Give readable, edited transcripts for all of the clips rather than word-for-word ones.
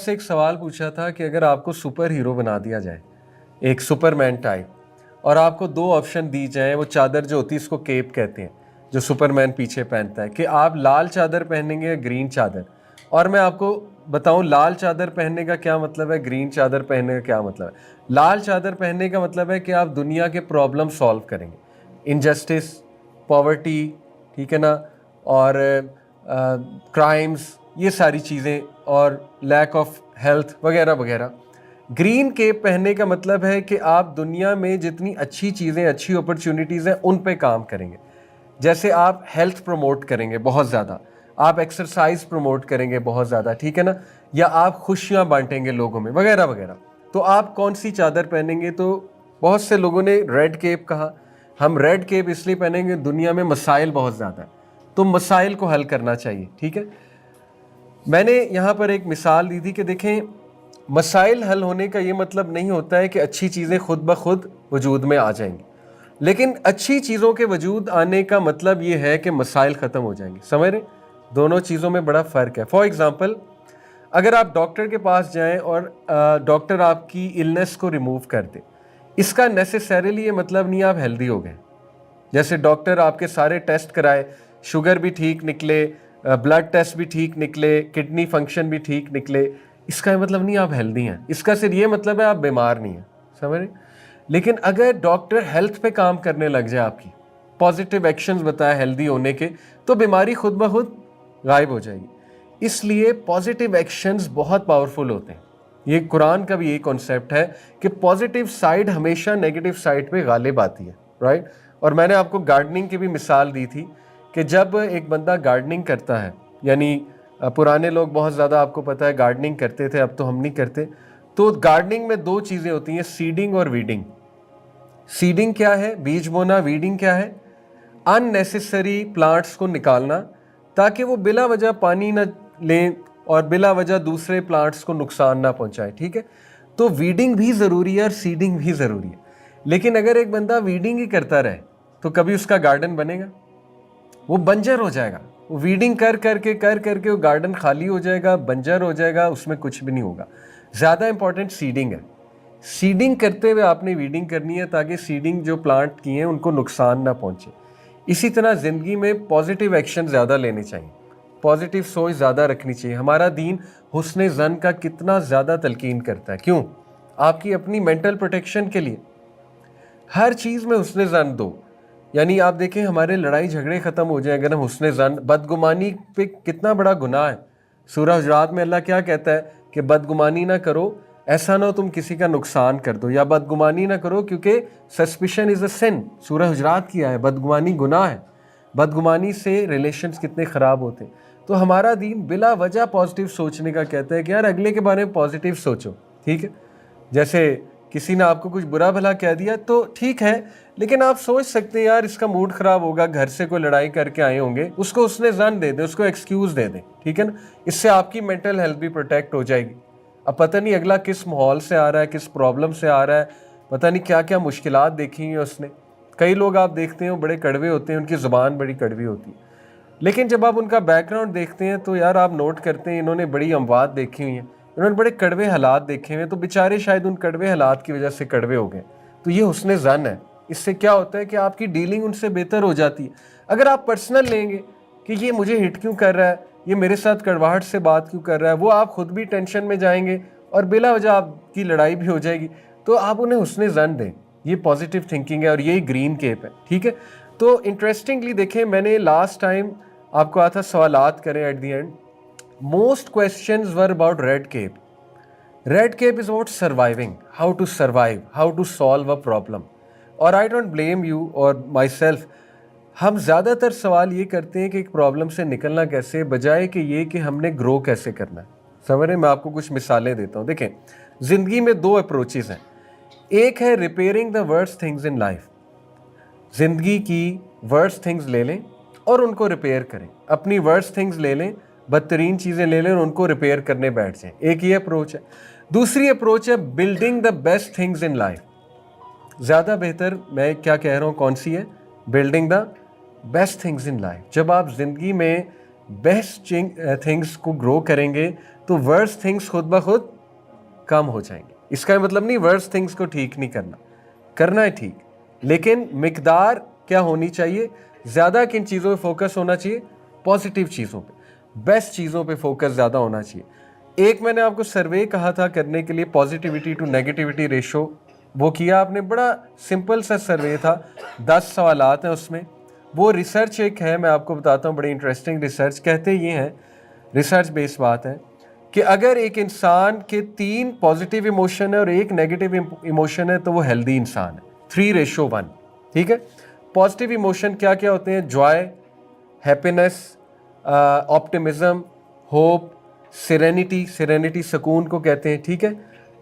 سے ایک سوال پوچھا تھا کہ اگر آپ کو سپر ہیرو بنا دیا جائے، ایک سپر مین ٹائپ، اور آپ کو دو آپشن دی جائیں، وہ چادر جو ہوتی ہے اس کو کیپ کہتے ہیں جو سپر مین پیچھے پہنتا ہے، کہ آپ لال چادر پہنیں گے یا گرین چادر. اور میں آپ کو بتاؤں لال چادر پہننے کا کیا مطلب ہے، گرین چادر پہننے کا کیا مطلب ہے. لال چادر پہننے کا مطلب ہے کہ آپ دنیا کے پرابلم سالو کریں گے، انجسٹس، پاورٹی، ٹھیک ہے نا، اور کرائمز، یہ ساری چیزیں، اور لیک آف ہیلتھ وغیرہ وغیرہ. گرین کیپ پہننے کا مطلب ہے کہ آپ دنیا میں جتنی اچھی چیزیں، اچھی اپرچونیٹیز ہیں ان پہ کام کریں گے. جیسے آپ ہیلتھ پروموٹ کریں گے بہت زیادہ، آپ ایکسرسائز پروموٹ کریں گے بہت زیادہ، ٹھیک ہے نا، یا آپ خوشیاں بانٹیں گے لوگوں میں وغیرہ وغیرہ. تو آپ کون سی چادر پہنیں گے؟ تو بہت سے لوگوں نے ریڈ کیپ کہا. ہم ریڈ کیپ اس لیے پہنیں گے، دنیا میں مسائل بہت زیادہ ہیں تو مسائل کو حل کرنا چاہیے، ٹھیک ہے. میں نے یہاں پر ایک مثال دی تھی کہ دیکھیں، مسائل حل ہونے کا یہ مطلب نہیں ہوتا ہے کہ اچھی چیزیں خود بخود وجود میں آ جائیں گی، لیکن اچھی چیزوں کے وجود آنے کا مطلب یہ ہے کہ مسائل ختم ہو جائیں گے. سمجھ رہے؟ دونوں چیزوں میں بڑا فرق ہے. فار ایگزامپل، اگر آپ ڈاکٹر کے پاس جائیں اور ڈاکٹر آپ کی النس کو ریموو کر دے، اس کا نیسیسریلی یہ مطلب نہیں آپ ہیلدی ہو گئے. جیسے ڈاکٹر آپ کے سارے ٹیسٹ کرائے، شوگر بھی ٹھیک نکلے، بلڈ ٹیسٹ بھی ٹھیک نکلے، کڈنی فنکشن بھی ٹھیک نکلے، اس کا مطلب نہیں آپ ہیلدی ہیں، اس کا صرف یہ مطلب ہے آپ بیمار نہیں ہیں. سمجھ رہے؟ لیکن اگر ڈاکٹر ہیلتھ پہ کام کرنے لگ جائے، آپ کی پازیٹیو ایکشنز بتائے ہیلدی ہونے کے، تو بیماری خود بخود غائب ہو جائے گی. اس لیے پازیٹیو ایکشنز بہت پاورفل ہوتے ہیں. یہ قرآن کا بھی یہی کانسیپٹ ہے کہ پازیٹیو سائڈ ہمیشہ نیگیٹو سائڈ پہ غالب آتی ہے، رائٹ. اور میں نے آپ کو گارڈننگ کی بھی مثال دی تھی کہ جب ایک بندہ گارڈننگ کرتا ہے، یعنی پرانے لوگ بہت زیادہ آپ کو پتہ ہے گارڈننگ کرتے تھے، اب تو ہم نہیں کرتے. تو گارڈننگ میں دو چیزیں ہوتی ہیں، سیڈنگ اور ویڈنگ. سیڈنگ کیا ہے؟ بیج بونا. ویڈنگ کیا ہے؟ ان نیسیسری پلانٹس کو نکالنا تاکہ وہ بلا وجہ پانی نہ لیں اور بلا وجہ دوسرے پلانٹس کو نقصان نہ پہنچائے، ٹھیک ہے. تو ویڈنگ بھی ضروری ہے اور سیڈنگ بھی ضروری ہے. لیکن اگر ایک بندہ ویڈنگ ہی کرتا رہے تو کبھی اس کا گارڈن بنے گا؟ وہ بنجر ہو جائے گا. وہ ویڈنگ کر کر کے وہ گارڈن خالی ہو جائے گا، بنجر ہو جائے گا، اس میں کچھ بھی نہیں ہوگا. زیادہ امپورٹنٹ سیڈنگ ہے. سیڈنگ کرتے ہوئے آپ نے ویڈنگ کرنی ہے تاکہ سیڈنگ جو پلانٹ کی ہیں ان کو نقصان نہ پہنچے. اسی طرح زندگی میں پازیٹیو ایکشن زیادہ لینے چاہیے، پازیٹیو سوچ زیادہ رکھنی چاہیے. ہمارا دین حسن ظن کا کتنا زیادہ تلقین کرتا ہے. کیوں؟ آپ کی اپنی مینٹل پروٹیکشن کے لیے. ہر چیز میں حسن ظن دو. یعنی آپ دیکھیں ہمارے لڑائی جھگڑے ختم ہو جائیں اگر ہم حسن ظن. بدگمانی پہ کتنا بڑا گناہ ہے. سورہ حجرات میں اللہ کیا کہتا ہے کہ بدگمانی نہ کرو، ایسا نہ ہو تم کسی کا نقصان کر دو، یا بدگمانی نہ کرو کیونکہ سسپیشن از اے سن. سورہ حجرات کیا ہے؟ بدگمانی گناہ ہے. بدگمانی سے ریلیشنز کتنے خراب ہوتے ہیں. تو ہمارا دین بلا وجہ پازیٹیو سوچنے کا کہتا ہے کہ یار اگلے کے بارے میں پازیٹیو سوچو، ٹھیک ہے. جیسے کسی نے آپ کو کچھ برا بھلا کہہ دیا تو ٹھیک ہے، لیکن آپ سوچ سکتے ہیں یار اس کا موڈ خراب ہوگا، گھر سے کوئی لڑائی کر کے آئے ہوں گے، اس کو حسن ظن دے دیں، اس کو ایکسکیوز دے دیں، ٹھیک ہے نا. اس سے آپ کی مینٹل ہیلتھ بھی پروٹیکٹ ہو جائے گی. اب پتہ نہیں اگلا کس ماحول سے آ رہا ہے، کس پرابلم سے آ رہا ہے، پتہ نہیں کیا کیا مشکلات دیکھی ہیں اس نے. کئی لوگ آپ دیکھتے ہیں وہ بڑے کڑوے ہوتے ہیں، ان کی زبان بڑی کڑوی ہوتی ہے، لیکن جب آپ ان کا بیک گراؤنڈ دیکھتے ہیں تو یار آپ نوٹ کرتے ہیں انہوں نے بڑی اموات دیکھی ہوئی ہیں، انہوں نے بڑے کڑوے حالات دیکھے ہوئے ہیں، تو بیچارے شاید ان کڑوے حالات کی وجہ سے کڑوے ہو گئے. تو یہ حسن ظن ہے. اس سے کیا ہوتا ہے کہ آپ کی ڈیلنگ ان سے بہتر ہو جاتی ہے. اگر آپ پرسنل لیں گے کہ یہ مجھے ہٹ کیوں کر رہا ہے، یہ میرے ساتھ کڑواہٹ سے بات کیوں کر رہا ہے، وہ آپ خود بھی ٹینشن میں جائیں گے اور بلا وجہ آپ کی لڑائی بھی ہو جائے گی. تو آپ انہیں حسن ظن دیں. یہ پازیٹیو تھنکنگ ہے اور یہی گرین کیپ ہے، ٹھیک ہے. تو انٹرسٹنگلی دیکھیں، میں نے لاسٹ ٹائم آپ کو آتا سوالات کریں at the end. Most questions were about Red Cap. Red Cap is about surviving, how to survive, how to solve a problem. اور آئی ڈونٹ بلیم یو اور مائی سیلف. ہم زیادہ تر سوال یہ کرتے ہیں کہ ایک پرابلم سے نکلنا کیسے، بجائے کہ یہ کہ ہم نے گرو کیسے کرنا ہے. سمجھ رہے ہیں؟ میں آپ کو کچھ مثالیں دیتا ہوں. دیکھیں، زندگی میں دو اپروچز ہیں. ایک ہے repairing the worst things in life. زندگی کی ورسٹ تھنگز لے لیں اور ان کو ریپیئر کریں. اپنی ورسٹ تھنگز لے لیں، بدترین چیزیں لے لیں اور ان کو ریپیئر کرنے بیٹھ جائیں. ایک یہ اپروچ ہے. دوسری اپروچ ہے building the best things in life. زیادہ بہتر میں کیا کہہ رہا ہوں، کون سی ہے؟ Building the best things in life. جب آپ زندگی میں बेस्ट थिंग्स को ग्रो करेंगे तो वर्स्ट थिंग्स खुद ब खुद कम हो जाएंगे। इसका मतलब नहीं वर्स्ट थिंग्स को ठीक नहीं करना, करना है ठीक, लेकिन मिकदार क्या होनी चाहिए, ज़्यादा किन चीज़ों पे फोकस होना चाहिए, पॉजिटिव चीज़ों पे, बेस्ट चीज़ों पे फोकस ज़्यादा होना चाहिए। एक मैंने आपको सर्वे कहा था करने के लिए, पॉजिटिविटी टू नेगेटिविटी रेशो, वो किया आपने, बड़ा सिंपल सा सर्वे था, 10 सवालात हैं उसमें। वो रिसर्च एक है, मैं आपको बताता हूँ, बड़ी इंटरेस्टिंग रिसर्च। कहते ये हैं, रिसर्च बेस्ड बात है, कि अगर एक इंसान के 3 पॉजिटिव इमोशन है और 1 नेगेटिव इमोशन है तो वो हेल्दी इंसान है। 3:1, ठीक है। पॉजिटिव इमोशन क्या क्या होते हैं? Joy, happiness, optimism, hope, serenity सुकून को कहते हैं, ठीक है।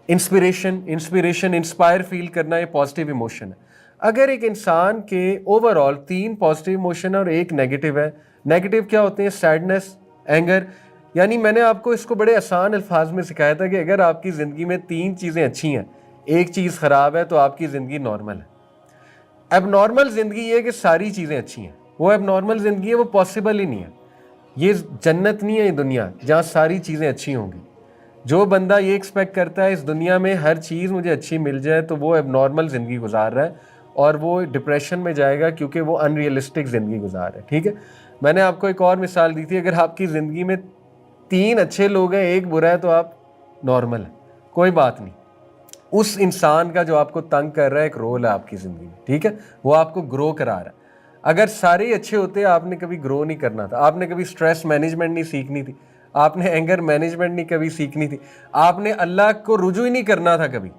इंस्पिरेशन इंस्पायर फील करना, ये पॉजिटिव इमोशन है। अगर एक इंसान के ओवरऑल 3 पॉजिटिव इमोशन और 1 नेगेटिव है, नेगेटिव क्या होते हैं? Sadness, anger. यानी मैंने आपको इसको बड़े आसान अल्फाज में सिखाया था कि अगर आपकी ज़िंदगी में 3 चीज़ें अच्छी हैं, 1 चीज़ ख़राब है, तो आपकी ज़िंदगी नॉर्मल है। अब नॉर्मल ज़िंदगी ये है कि सारी चीज़ें अच्छी हैं, वो अब नॉर्मल ज़िंदगी है, वो पॉसिबल ही नहीं है। ये जन्नत नहीं है ये दुनिया जहाँ सारी चीज़ें अच्छी होंगी। जो बंदा ये एक्सपेक्ट करता है इस दुनिया में हर चीज़ मुझे अच्छी मिल जाए, तो वो अब नॉर्मल ज़िंदगी गुजार रहा है और वो डिप्रेशन में जाएगा, क्योंकि वो अनरियलिस्टिक ज़िंदगी गुजार रहा है, ठीक है। मैंने आपको एक और मिसाल दी थी, अगर आपकी ज़िंदगी में 3 अच्छे लोग हैं, 1 बुरा है, तो आप नॉर्मल है, कोई बात नहीं। उस इंसान का जो आपको तंग कर रहा है एक रोल है आपकी ज़िंदगी में, ठीक है, वो आपको ग्रो करा रहा है। अगर सारे ही अच्छे होते, आपने कभी ग्रो नहीं करना था, आपने कभी स्ट्रेस मैनेजमेंट नहीं सीखनी थी, आपने एंगर मैनेजमेंट नहीं कभी सीखनी थी, आपने अल्लाह को रुजू ही नहीं करना था कभी।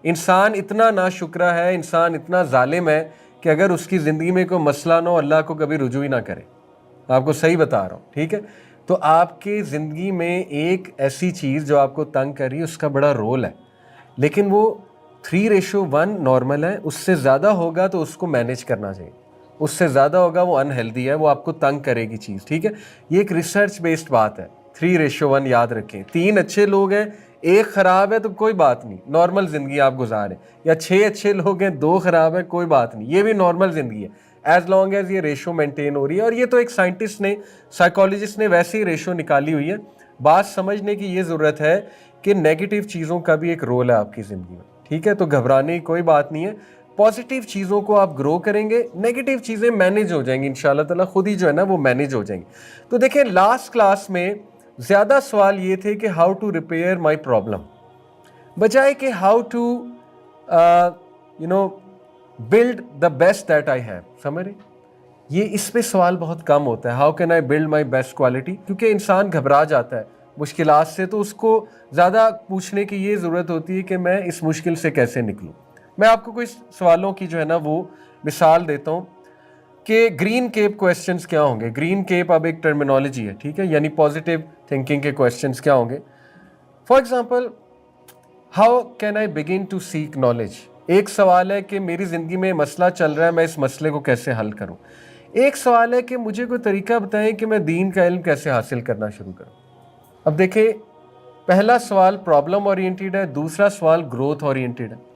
इंसान इतना नाशुक्रा है, इंसान इतना जालिम है कि अगर उसकी ज़िंदगी में कोई मसला ना हो, अल्लाह को कभी रुजू ही ना करे। आपको सही बता रहा हूँ, ठीक है। तो आपकी ज़िंदगी में एक ऐसी चीज़ जो आपको तंग कर रही है, उसका बड़ा रोल है, लेकिन वो 3:1 नॉर्मल है। उससे ज़्यादा होगा तो उसको मैनेज करना चाहिए, उससे ज़्यादा होगा वो अनहेल्दी है, वो आपको तंग करेगी चीज़, ठीक है। ये एक रिसर्च बेस्ड बात है। 3:1 याद रखें। 3 अच्छे लोग हैं, 1 ख़राब है, तो कोई बात नहीं, नॉर्मल ज़िंदगी आप गुजारें। या 6 अच्छे लोग हैं, 2 ख़राब है, कोई बात नहीं, ये भी नॉर्मल ज़िंदगी है, एज लॉन्ग एज ये रेशो मेंटेन हो रही है। और ये तो एक साइंटिस्ट ने, साइकोलॉजिस्ट ने वैसे ही रेशो निकाली हुई है। बात समझने की ये ज़रूरत है कि नेगेटिव चीज़ों का भी एक रोल है आपकी ज़िंदगी में, ठीक है। तो घबराने की कोई बात नहीं है, पॉजिटिव चीज़ों को आप ग्रो करेंगे, नेगेटिव चीज़ें मैनेज हो जाएंगी इंशाल्लाह ताला, खुद ही जो है ना वो मैनेज हो जाएंगी। तो देखिए, लास्ट क्लास में ज़्यादा सवाल ये थे कि how to repair my problem, बजाय कि how to build the best that I have. समझ रहे, ये इस पे सवाल बहुत कम होता है, how can I build my best quality, क्योंकि इंसान घबरा जाता है मुश्किलात से, तो उसको ज़्यादा पूछने की ये ज़रूरत होती है कि मैं इस मुश्किल से कैसे निकलूँ। मैं आपको कुछ सवालों की जो है ना वो मिसाल देता हूँ कि ग्रीन केप क्वेश्चंस क्या होंगे। ग्रीन केप अब एक टर्मिनोलॉजी है, ठीक है, यानी पॉजिटिव थिंकिंग के क्वेश्चंस क्या होंगे। For example, how can I begin to seek knowledge. एक सवाल है कि मेरी ज़िंदगी में मसला चल रहा है, मैं इस मसले को कैसे हल करूँ। एक सवाल है कि मुझे कोई तरीका बताएं कि मैं दीन का इल्म कैसे हासिल करना शुरू करूँ। अब देखिए, पहला सवाल प्रॉब्लम ओरिएंटेड है, दूसरा सवाल ग्रोथ ओरिएंटेड है।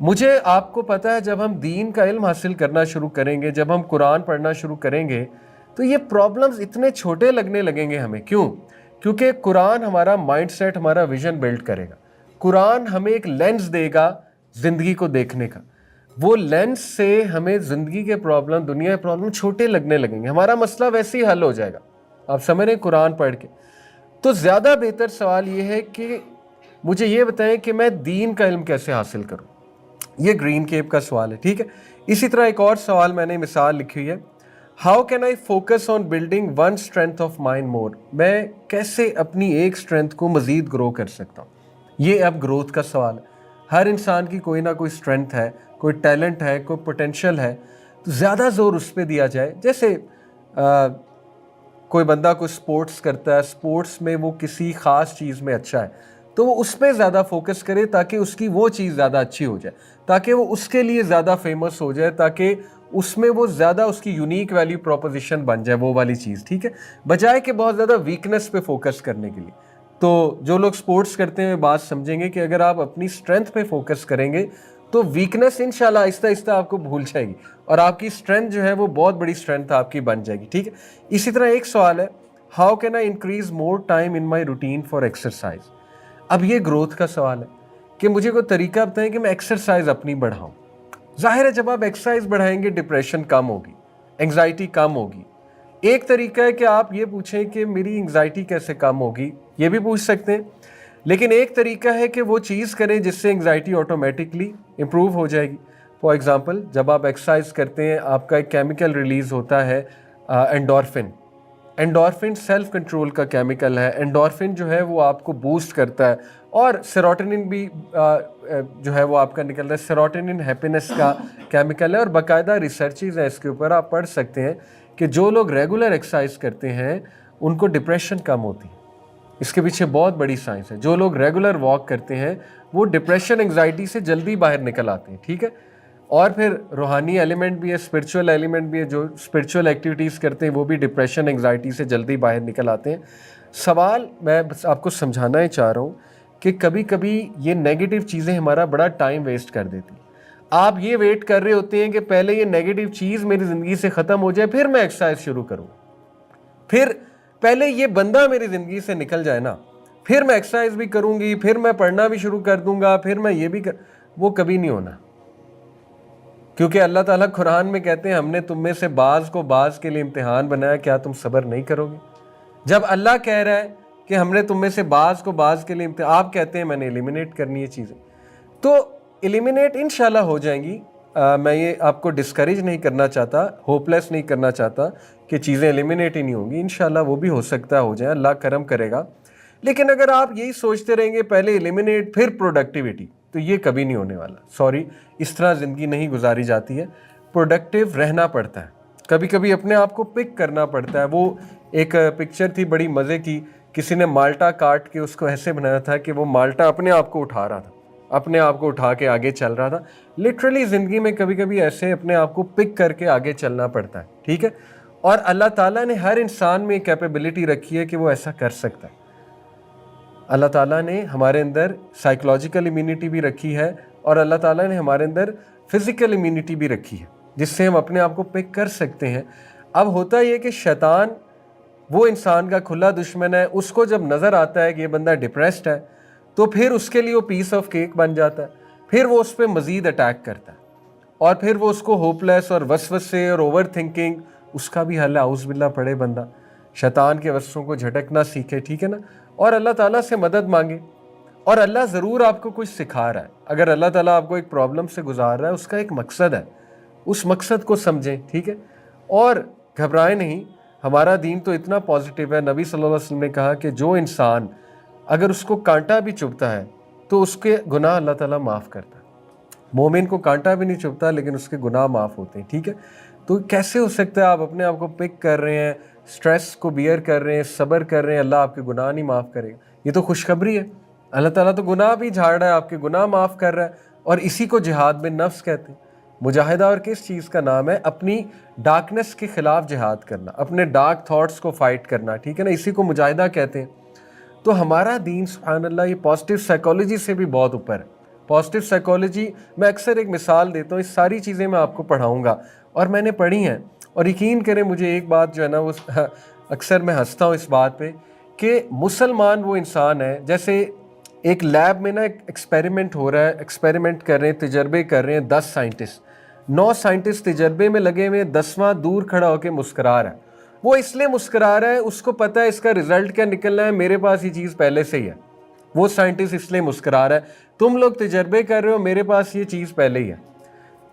मुझे आपको पता है, जब हम दीन का इल्म हासिल करना शुरू करेंगे, जब हम कुरान पढ़ना शुरू करेंगे, तो ये प्रॉब्लम्स इतने छोटे लगने लगेंगे हमें। क्यों? क्योंकि कुरान हमारा माइंडसेट, हमारा विजन बिल्ड करेगा। कुरान हमें एक लेंस देगा ज़िंदगी को देखने का। वो लेंस से हमें ज़िंदगी के प्रॉब्लम, दुनिया के प्रॉब्लम छोटे लगने लगेंगे, हमारा मसला वैसे ही हल हो जाएगा। आप समझ रहे हैं कुरान पढ़ के। तो ज़्यादा बेहतर सवाल ये है कि मुझे ये बताएं कि मैं दीन का इल्म कैसे हासिल करूं। ये ग्रीन केप का सवाल है, ठीक है। इसी तरह एक और सवाल मैंने मिसाल लिखी है, how can I focus on building one strength of mind more. मैं कैसे अपनी एक स्ट्रेंथ को मज़ीद ग्रो कर सकता हूँ। ये अब ग्रोथ का सवाल है। हर इंसान की कोई ना कोई स्ट्रेंथ है, कोई टैलेंट है, कोई पोटेंशियल है, तो ज़्यादा ज़ोर उस पर दिया जाए। जैसे कोई बंदा कोई स्पोर्ट्स करता है, स्पोर्ट्स में वो किसी ख़ास चीज़ में अच्छा है, तो वो उस पर ज़्यादा फोकस करे ताकि उसकी वो चीज़ ज़्यादा अच्छी हो जाए, ताकि वो उसके लिए ज़्यादा फेमस हो जाए, ताकि उसमें वो ज़्यादा उसकी यूनिक वैल्यू प्रोपोजिशन बन जाए, वो वाली चीज़, ठीक है, बजाय कि बहुत ज़्यादा वीकनेस पे फोकस करने के लिए। तो जो लोग स्पोर्ट्स करते हैं बात समझेंगे कि अगर आप अपनी स्ट्रेंथ पे फोकस करेंगे तो वीकनेस इंशाल्लाह आहिस्ता आहिस्ता आपको भूल जाएगी और आपकी स्ट्रेंथ जो है वो बहुत बड़ी स्ट्रेंथ आपकी बन जाएगी, ठीक है। इसी तरह एक सवाल है, How can I increase more time in my routine for exercise? अब ये ग्रोथ का सवाल है कि मुझे कोई तरीका बताएं कि मैं एक्सरसाइज अपनी बढ़ाऊं। जाहिर है जब आप एक्सरसाइज बढ़ाएंगे डिप्रेशन कम होगी, एंग्जाइटी कम होगी। एक तरीका है कि आप ये पूछें कि मेरी एंग्जाइटी कैसे कम होगी, ये भी पूछ सकते हैं। लेकिन एक तरीका है कि वो चीज़ करें जिससे एंग्जाइटी ऑटोमेटिकली इम्प्रूव हो जाएगी। फॉर एग्जांपल, जब आप एक्सरसाइज करते हैं आपका एक केमिकल रिलीज़ होता है एंडोर्फिन। एंडोर्फिन सेल्फ कंट्रोल का केमिकल है। एंडोर्फिन जो है वो आपको बूस्ट करता है, और सेरोटोनिन भी जो है वो आपका निकलता है। सेरोटोनिन हैप्पीनेस का केमिकल है, और बाकायदा रिसर्चेज हैं इसके ऊपर, आप पढ़ सकते हैं कि जो लोग रेगुलर एक्सरसाइज करते हैं उनको डिप्रेशन कम होती है। इसके पीछे बहुत बड़ी साइंस है। जो लोग रेगुलर वॉक करते हैं वो डिप्रेशन एंग्जाइटी से जल्दी बाहर निकल आते हैं, ठीक है। और फिर रूहानी एलिमेंट भी है, स्पिरिचुअल एलिमेंट भी है। जो स्पिरिचुअल एक्टिविटीज़ करते हैं वो भी डिप्रेशन एंग्जाइटी से जल्दी बाहर निकल आते हैं। सवाल मैं बस आपको समझाना ही चाह रहा हूँ कि कभी कभी ये नेगेटिव चीज़ें हमारा बड़ा टाइम वेस्ट कर देती हैं। आप ये वेट कर रहे होते हैं कि पहले ये नेगेटिव चीज़ मेरी ज़िंदगी से ख़त्म हो जाए फिर मैं एक्सरसाइज शुरू करूँ, फिर पहले ये बंदा मेरी ज़िंदगी से निकल जाए ना, फिर मैं एक्सरसाइज भी करूँगी, फिर मैं पढ़ना भी शुरू कर दूँगा, फिर मैं ये भी वो कभी नहीं होना। क्योंकि अल्लाह ताला कुरान में कहते हैं हमने तुम में से बाज़ को बाज़ के लिए इम्तिहान बनाया, क्या तुम सब्र नहीं करोगे। जब अल्लाह कह रहा है कि हमने तुम में से बाज़ को बाज़ के लिए इम्तिहान, आप कहते हैं मैंने एलिमिनेट करनी है चीज़ें, तो एलिमिनेट इंशाल्लाह हो जाएंगी। मैं ये आपको डिस्करेज नहीं करना चाहता, होपलेस नहीं करना चाहता कि चीज़ें एलिमिनेट ही नहीं होंगी। इंशाल्लाह वो भी हो सकता है हो जाए, अल्लाह करम करेगा। लेकिन अगर आप यही सोचते रहेंगे पहले एलिमिनेट फिर प्रोडक्टिविटी, तो ये कभी नहीं होने वाला। सॉरी, इस तरह ज़िंदगी नहीं गुजारी जाती है। प्रोडक्टिव रहना पड़ता है, कभी कभी अपने आप को पिक करना पड़ता है। वो एक पिक्चर थी बड़ी मज़े की, किसी ने माल्टा काट के उसको ऐसे बनाया था कि वो माल्टा अपने आप को उठा रहा था, अपने आप को उठा के आगे चल रहा था। लिटरली ज़िंदगी में कभी कभी ऐसे अपने आप को पिक करके आगे चलना पड़ता है, ठीक है। और अल्लाह ताला ने हर इंसान में कैपेबिलिटी रखी है कि वो ऐसा कर सकता है। अल्लाह ताला ने हमारे अंदर साइकोलॉजिकल इम्यूनिटी भी रखी है, और अल्लाह ताला ने हमारे अंदर फिज़िकल इम्यूनिटी भी रखी है, जिससे हम अपने आप को पिक कर सकते हैं। अब होता ये कि शैतान वो इंसान का खुला दुश्मन है। उसको जब नज़र आता है कि ये बंदा डिप्रेस्ड है, तो फिर उसके लिए वो पीस ऑफ केक बन जाता है। फिर वो उस पर मज़ीद अटैक करता है, और फिर वो उसको होपलेस और वसवसे और ओवर थिंकिंग, उसका भी हल है आउज़ बिल्लाह पढ़े बंदा, शैतान के वसवसों को झटकना सीखे, ठीक है ना। और अल्लाह ताला से मदद मांगे, और अल्लाह ज़रूर आपको कुछ सिखा रहा है। अगर अल्लाह ताला आपको एक प्रॉब्लम से गुजार रहा है, उसका एक मकसद है, उस मकसद को समझें, ठीक है। और घबराएं नहीं, हमारा दीन तो इतना पॉजिटिव है। नबी सल्लल्लाहु अलैहि वसल्लम ने कहा कि जो इंसान अगर उसको कांटा भी चुभता है तो उसके गुनाह अल्लाह ताला माफ़ करता है। मोमिन को कांटा भी नहीं चुभता लेकिन उसके गुनाह माफ़ होते हैं, ठीक है। तो कैसे हो सकता है आप अपने आप को पिक कर रहे हैं, स्ट्रेस को बियर कर रहे हैं, सब्र कर रहे हैं, अल्लाह आपके गुनाह नहीं माफ़ करेगा। ये तो खुशखबरी है। अल्लाह ताला तो गुनाह भी झाड़ रहा है, आपके गुनाह माफ़ कर रहा है, और इसी को जिहाद में नफ्स कहते हैं। मुजाहिदा और किस चीज़ का नाम है? अपनी डार्कनेस के ख़िलाफ़ जिहाद करना, अपने डार्क थॉट्स को फाइट करना, ठीक है ना। इसी को मुजाहिदा कहते हैं। तो हमारा दीन सुभान अल्लाह ये पॉजिटिव साइकोलॉजी से भी बहुत ऊपर है। पॉजिटिव साइकोलॉजी, मैं अक्सर एक मिसाल देता हूँ, इस सारी चीज़ें मैं आपको पढ़ाऊँगा और मैंने पढ़ी हैं। और यकीन करें मुझे एक बात जो है ना वो अक्सर मैं हंसता हूँ इस बात पे कि मुसलमान वो इंसान है, जैसे एक लैब में ना एक एक्सपेरिमेंट हो रहा है, एक्सपेरिमेंट कर रहे हैं, तजर्बे कर रहे हैं 10 साइंटिस्ट, 9 साइंटिस्ट तजर्बे में लगे हुए, 10वां दूर खड़ा होकर मुस्करा रहा है। वो इसलिए मुस्करा रहा है, उसको पता है इसका रिजल्ट क्या निकलना है, मेरे पास ये चीज़ पहले से ही है। वो साइंटिस्ट इसलिए मुस्करा रहा है, तुम लोग तजर्बे कर रहे हो, मेरे पास ये चीज़ पहले ही है।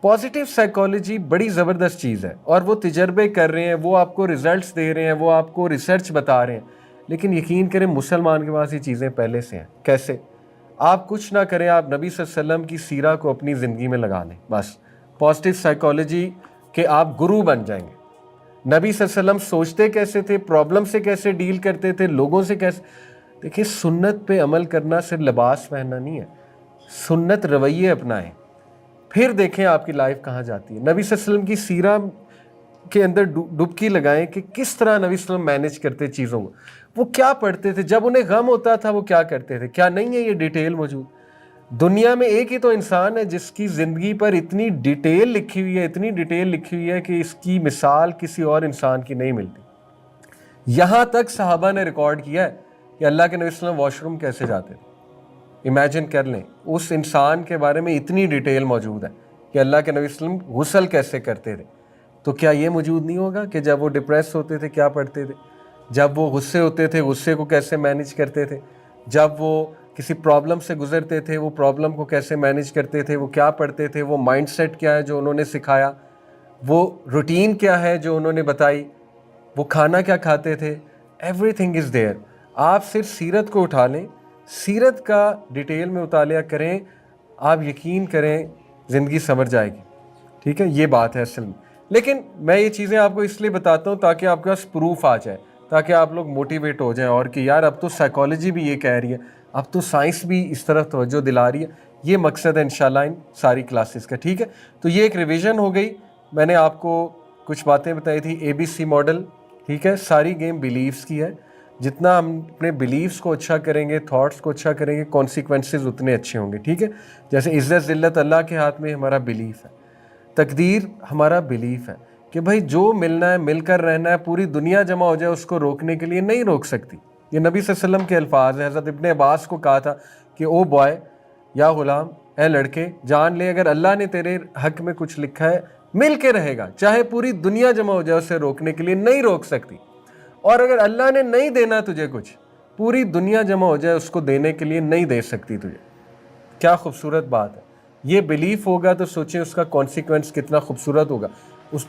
पॉजिटिव साइकोलॉजी बड़ी ज़बरदस्त चीज़ है, और वो तजर्बे कर रहे हैं, वो आपको रिजल्ट्स दे रहे हैं, वो आपको रिसर्च बता रहे हैं। लेकिन यकीन करें मुसलमान के पास ये चीज़ें पहले से हैं। कैसे? आप कुछ ना करें, आप नबी सल्लल्लाहु अलैहि वसल्लम की सीरा को अपनी ज़िंदगी में लगा लें, बस पॉजिटिव साइकोलॉजी के आप गुरु बन जाएंगे। नबी सल्लल्लाहु अलैहि वसल्लम सोचते कैसे थे, प्रॉब्लम से कैसे डील करते थे, लोगों से कैसे। देखिए, सुन्नत पे अमल करना सिर्फ लिबास पहनना नहीं है, सुन्नत रवैये अपनाएं, फिर देखें आपकी लाइफ कहाँ जाती है। नबी सल्लल्लाहु अलैहि वसल्लम की सीरा के अंदर डुबकी लगाएं कि किस तरह नबी सल्लल्लाहु अलैहि वसल्लम मैनेज करते चीज़ों को, वो क्या पढ़ते थे, जब उन्हें गम होता था वो क्या करते थे। क्या नहीं है ये डिटेल मौजूद? दुनिया में एक ही तो इंसान है जिसकी ज़िंदगी पर इतनी डिटेल लिखी हुई है, इतनी डिटेल लिखी हुई है कि इसकी मिसाल किसी और इंसान की नहीं मिलती। یہاں تک صحابہ نے ریکارڈ کیا ہے کہ اللہ کے نبی صلی اللہ علیہ وسلم واش روم کیسے جاتے تھے. امیجن کر لیں, اس انسان کے بارے میں اتنی ڈیٹیل موجود ہے کہ اللہ کے نبی صلی اللہ علیہ وسلم غسل کیسے کرتے تھے. تو کیا یہ موجود نہیں ہوگا کہ جب وہ ڈپریس ہوتے تھے کیا پڑھتے تھے, جب وہ غصے ہوتے تھے غصے کو کیسے مینیج کرتے تھے, جب وہ کسی پرابلم سے گزرتے تھے وہ پرابلم کو کیسے مینیج کرتے تھے, وہ کیا پڑھتے تھے, وہ مائنڈ سیٹ کیا ہے جو انہوں نے سکھایا, وہ روٹین کیا ہے جو انہوں نے بتائی, وہ کھانا کیا کھاتے تھے. Every thing is there. آپ صرف سیرت کو اٹھا لیں, سیرت کا ڈیٹیل میں مطالعہ کریں, آپ یقین کریں زندگی سنور جائے گی. ٹھیک ہے, یہ بات ہے اصل میں. لیکن میں یہ چیزیں آپ کو اس لیے بتاتا ہوں تاکہ آپ کے پاس پروف آ جائے, تاکہ آپ لوگ موٹیویٹ ہو جائیں اور کہ یار اب تو سائیکالوجی بھی یہ کہہ رہی ہے, اب تو سائنس بھی اس طرف توجہ دلا رہی ہے. یہ مقصد ہے انشاءاللہ ان ساری کلاسز کا. ٹھیک ہے, تو یہ ایک ریویژن ہو گئی. میں نے آپ کو کچھ باتیں بتائی تھی, ABC ماڈل. ٹھیک ہے, ساری گیم بیلیفز کی ہے. جتنا ہم اپنے بیلیفز کو اچھا کریں گے, تھاٹس کو اچھا کریں گے, کانسیکوینسز اتنے اچھے ہوں گے. ٹھیک ہے, جیسے عزت ذلت اللہ کے ہاتھ میں ہمارا بیلیف ہے, تقدیر ہمارا بیلیف ہے کہ بھائی جو ملنا ہے مل کر رہنا ہے, پوری دنیا جمع ہو جائے اس کو روکنے کے لیے نہیں روک سکتی. یہ نبی صلی اللہ علیہ وسلم کے الفاظ ہیں. حضرت ابن عباس کو کہا تھا کہ او بوائے, یا غلام, اے لڑکے, جان لے اگر اللہ نے تیرے حق میں کچھ لکھا ہے مل کے رہے گا, چاہے پوری دنیا جمع ہو جائے اسے روکنے کے لیے نہیں روک سکتی. اور اگر اللہ نے نہیں دینا تجھے کچھ, پوری دنیا جمع ہو جائے اس کو دینے کے لیے نہیں دے سکتی تجھے. کیا خوبصورت بات ہے. یہ بیلیف ہوگا تو سوچیں اس کا کانسیکوینس کتنا خوبصورت ہوگا. اس